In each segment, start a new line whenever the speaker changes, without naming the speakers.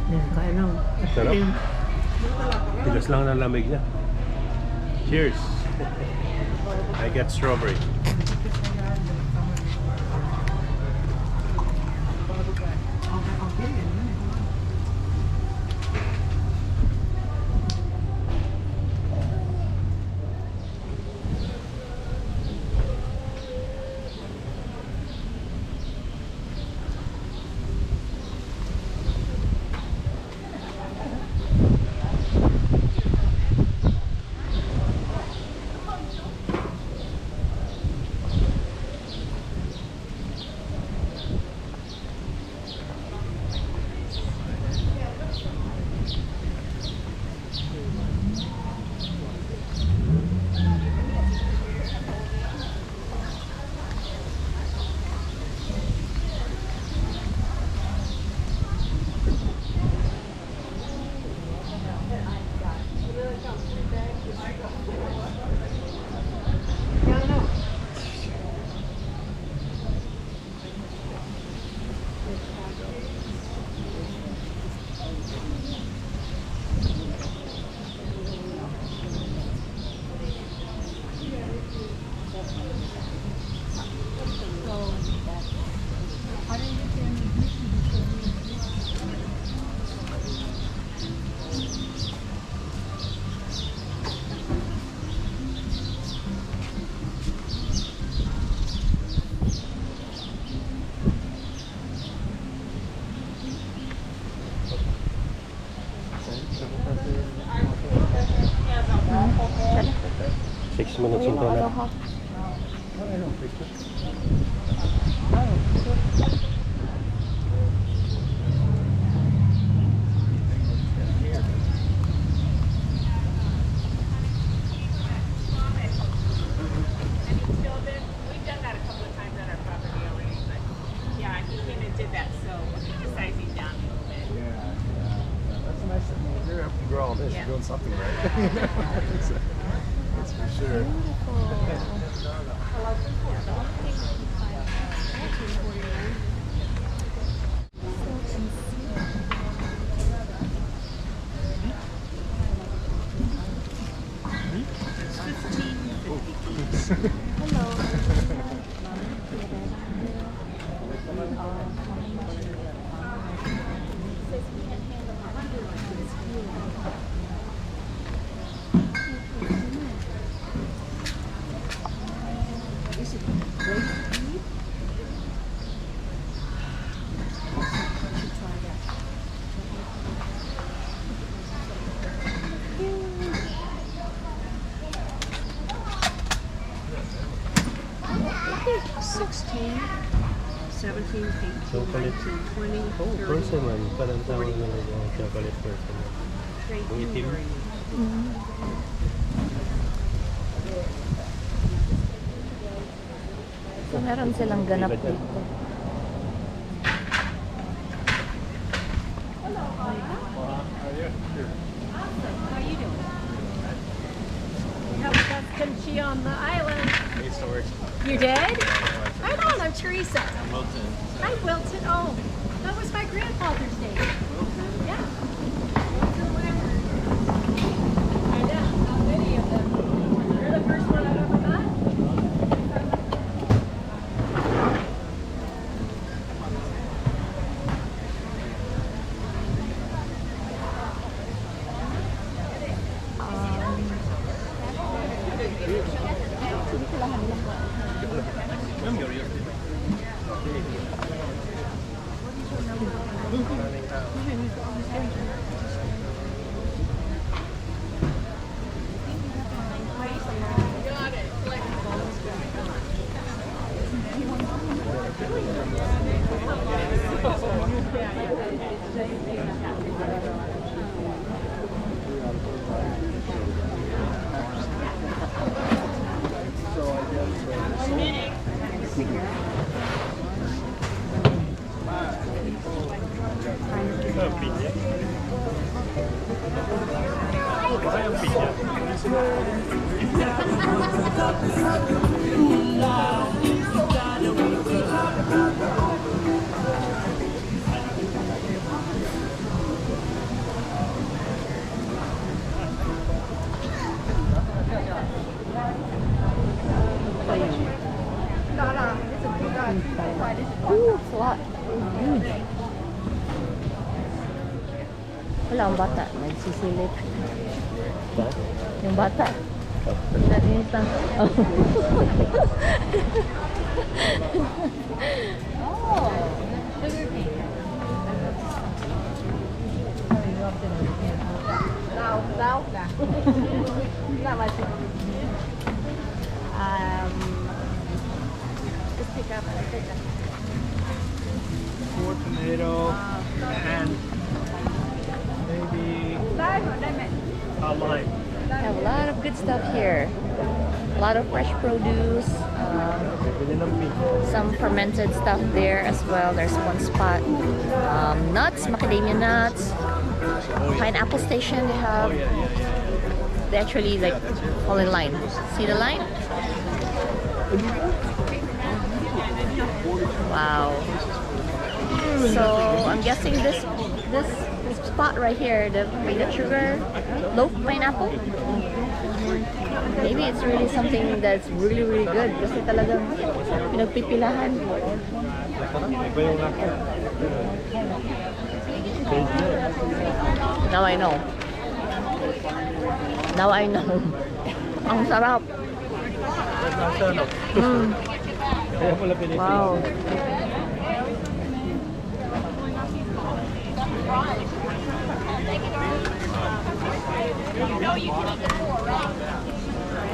Kaya lang.
Sarap. Tigas lang ng lamig niya. Cheers! I get strawberry. Minutes into that.
Doing something right. That's for sure.
Chocolate. Oh, persimmon. Parang tawag nila yung chocolate persimmon. Yung itim.
So, meron silang ganap dito.
Kimchi on the island.
I used to work.
You did? Right on, I'm Teresa.
Wilton.
Hi, Wilton. Oh, that was my grandfather's name. Yeah. I know. How many of them? You're the first one I've ever met.
Wala, ang bata. Nagsisilip.
Ba?
Yung bata.
Oh.
Narintan. Oh.
More tomato and maybe lime.
They have a lot of good stuff here. A lot of fresh produce.
Bibili ng meat.
Some fermented stuff there as well. There's one spot. Nuts, macadamia nuts. Pineapple station they have. They actually like all in line. See the line? Wow. So I'm guessing this spot right here, the sugar loaf pineapple. Maybe it's really something that's really good. Kasi talagang pinagpipilahan.
Iba yung lasa.
Now I know. Now I know. Ang sarap.
Lasa, no? Kaya pala pinipili.
Wow.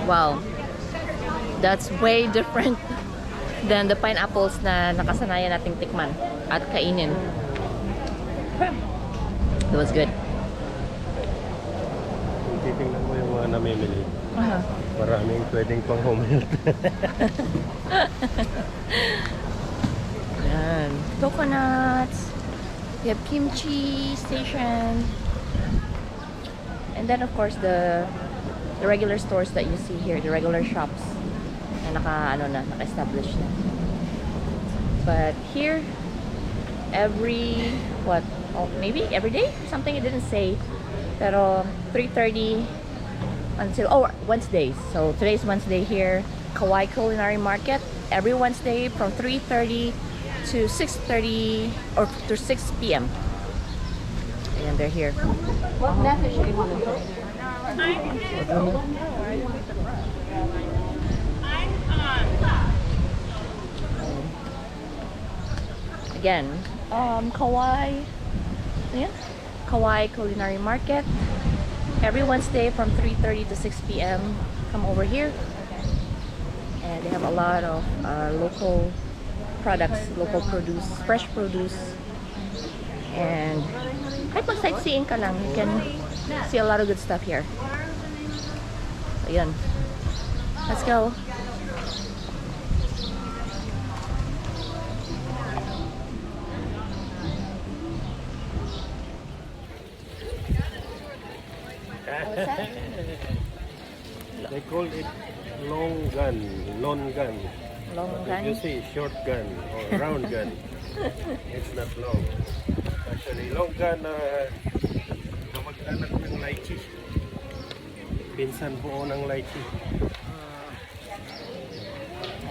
Wow. That's way different than the pineapples na nakasanayan nating tikman at kainin. It was good.
Kung titingnan mo yung mga namimili,
Uh-huh.
maraming pwedeng pang home health.
Yan. Coconuts. We have kimchi station. And then of course the regular stores that you see here, the regular shops na naka-establish na. But here maybe every day? Something it didn't say. Pero 3:30 until Wednesdays. So today's Wednesday here, Kauai Culinary Market. Every Wednesday from 3:30 to 6:30 or to 6 p.m. And they're here. What message do you want to say? Again, Kauai. Yeah. Kauai Culinary Market. Every Wednesday from 3:30 to 6 p.m. Come over here. And they have a lot of local products, local produce, fresh produce. And kahit pag sightseeing ka lang, you can see a lot of good stuff here. So yun. Let's go. What's that?
They call it long gun.
Long
But
gun?
if you see short gun or round gun, it's not long. Actually, long gun kamag-anak ng lychee. Pinsan buo ng lychee.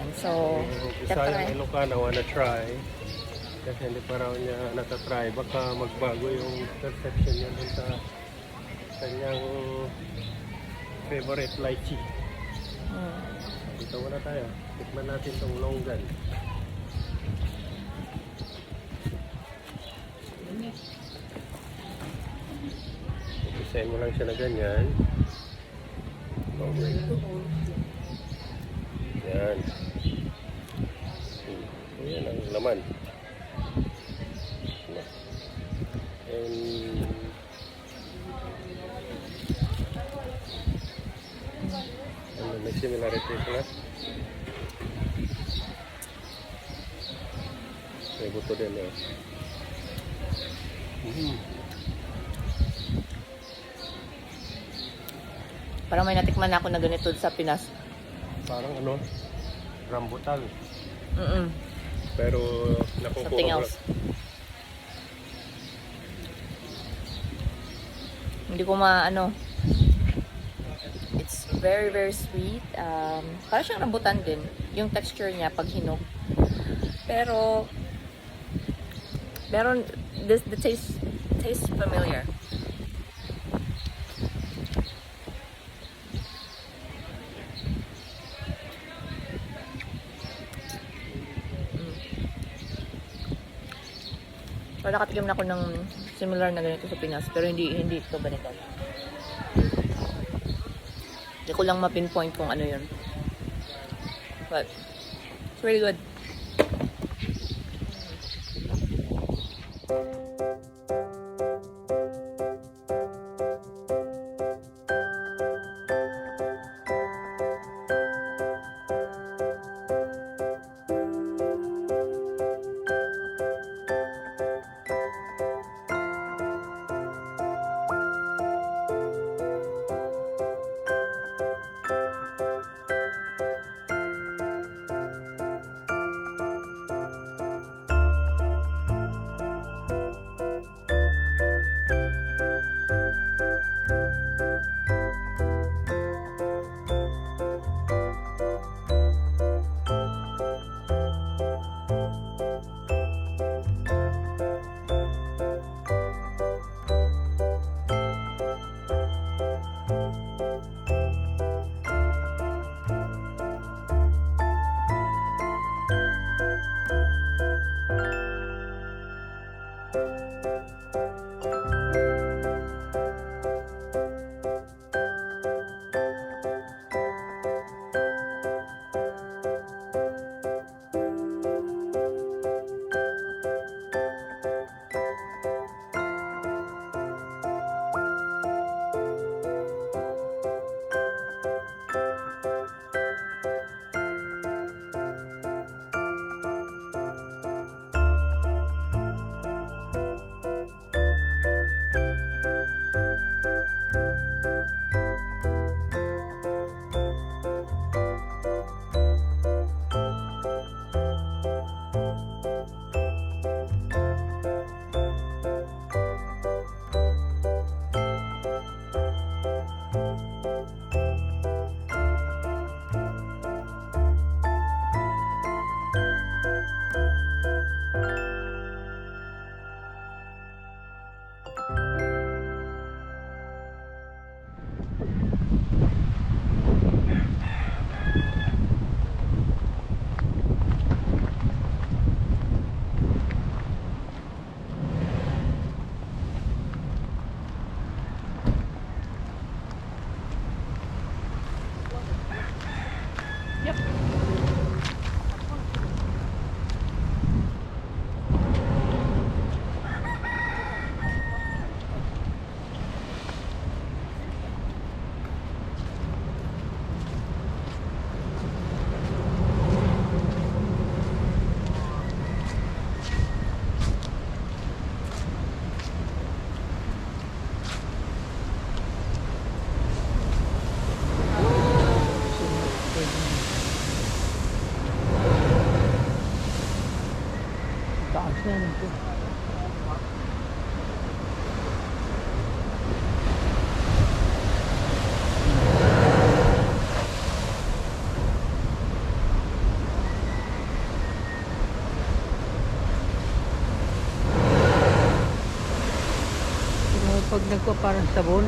And so,
Bisayang Ilocana wanna try. Kasi hindi pa raw niya natatry. Baka magbago yung perception niya dun sa kanyang favorite lychee. Dito muna tayo. Tikman natin tong longgan. Isayin mo lang siya na ganyan. Okay. Yan. Ayan ang laman. And may similarity sila. May buto din eh.
parang may natikman na ako na ganito sa Pinas.
Parang ano, rambutan. Pero nakukuha
Something else. Hindi ko it's very sweet. Parang siyang rambutan din yung texture niya pag hinog. Pero the taste familiar. nakatikim na ako ng similar na ganito sa Pinas, pero hindi ito ganito. Hindi ko lang ma-pinpoint kung ano yun. But, it's really good.
Pag nagpaparang sabon,